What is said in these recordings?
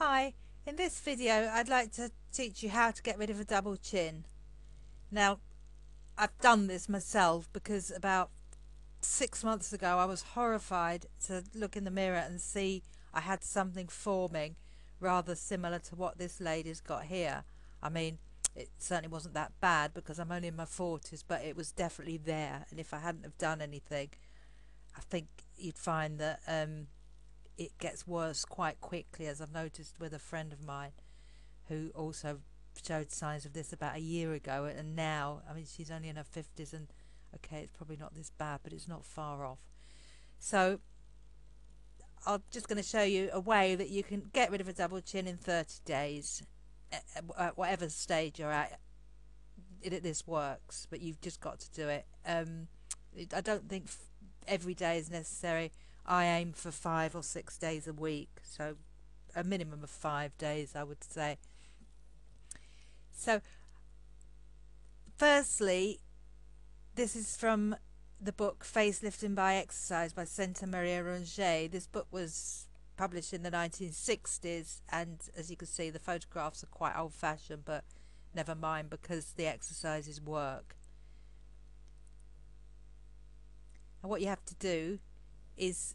Hi, in this video I'd like to teach you how to get rid of a double chin. Now, I've done this myself because about 6 months ago I was horrified to look in the mirror and see I had something forming rather similar to what this lady's got here. I mean, it certainly wasn't that bad because I'm only in my 40s, but it was definitely there, and if I hadn't have done anything, I think you'd find that it gets worse quite quickly, as I've noticed with a friend of mine who also showed signs of this about a year ago, and now, I mean, she's only in her 50s, and okay, it's probably not this bad, but it's not far off. So I'm just going to show you a way that you can get rid of a double chin in 30 days at whatever stage you're at. This works, but you've just got to do it. I don't think every day is necessary. I aim for 5 or 6 days a week, so a minimum of 5 days, I would say. So firstly, this is from the book Facelifting by Exercise by Santa Maria Ronget. This book was published in the 1960s, and as you can see, the photographs are quite old-fashioned, but never mind, because the exercises work. And what you have to do is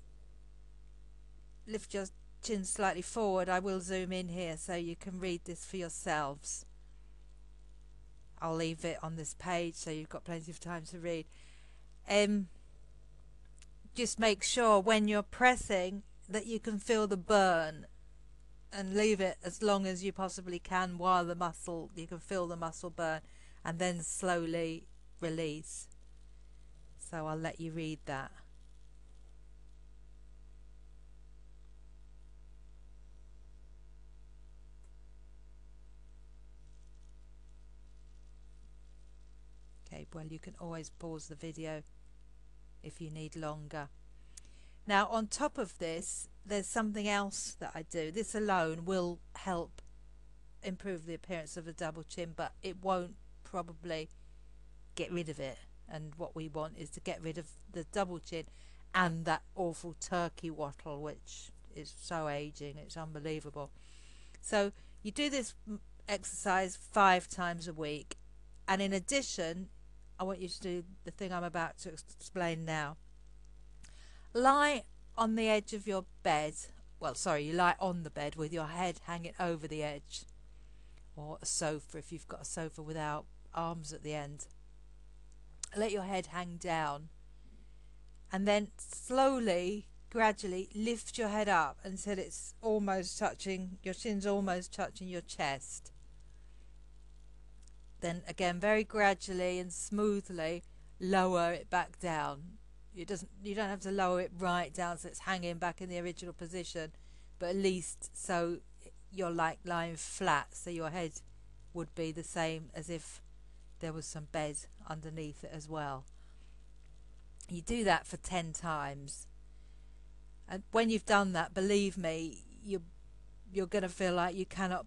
lift your chin slightly forward. I will zoom in here so you can read this for yourselves. I'll leave it on this page so you've got plenty of time to read. Just make sure when you're pressing that you can feel the burn, and leave it as long as you possibly can while you can feel the muscle burn, and then slowly release. So I'll let you read that. Okay, well, you can always pause the video if you need longer. Now, on top of this, there's something else that I do. This alone will help improve the appearance of a double chin, but it won't probably get rid of it. And what we want is to get rid of the double chin and that awful turkey wattle, which is so aging, it's unbelievable. So you do this exercise 5 times a week, and in addition, I want you to do the thing I'm about to explain now. Lie on the edge of your bed. Well, sorry, you lie on the bed with your head hanging over the edge, or a sofa if you've got a sofa without arms at the end. Let your head hang down, and then slowly, gradually lift your head up until it's almost touching, your chin's almost touching your chest. Then again, very gradually and smoothly lower it back down. You don't have to lower it right down so it's hanging back in the original position, but at least so you're like lying flat, so your head would be the same as if there was some bed underneath it as well. You do that for 10 times, and when you've done that, believe me, you're going to feel like you cannot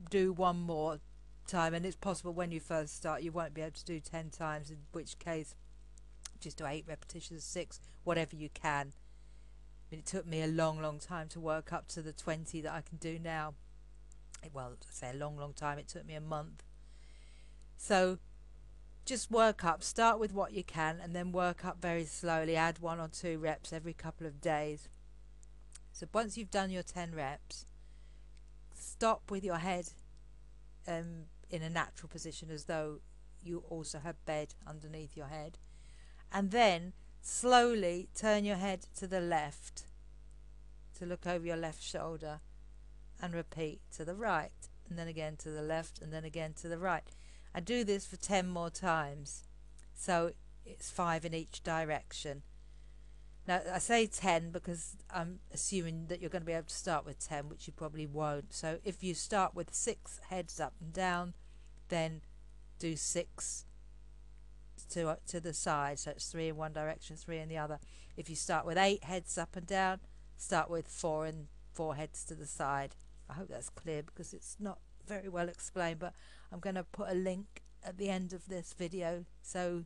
do one more time, and it's possible when you first start you won't be able to do 10 times, in which case just do 8 repetitions, 6, whatever you can. I mean, it took me a long time to work up to the 20 that I can do now. Well, I say a long time, it took me a month. So just work up, start with what you can, and then work up very slowly. Add 1 or 2 reps every couple of days. So once you've done your 10 reps, stop with your head in a natural position, as though you also have bed underneath your head, and then slowly turn your head to the left to look over your left shoulder, and repeat to the right, and then again to the left, and then again to the right. I do this for 10 more times, so it's 5 in each direction. Now I say 10 because I'm assuming that you're going to be able to start with 10, which you probably won't. So if you start with 6 heads up and down, then do 6 to the side, so it's 3 in one direction, 3 in the other. If you start with 8 heads up and down, start with 4 and 4 heads to the side. I hope that's clear because it's not very well explained, but I'm going to put a link at the end of this video so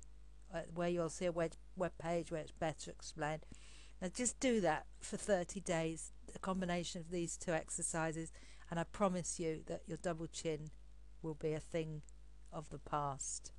where you'll see a web page where it's better explained. Now just do that for 30 days, a combination of these 2 exercises, and I promise you that your double chin will be a thing of the past.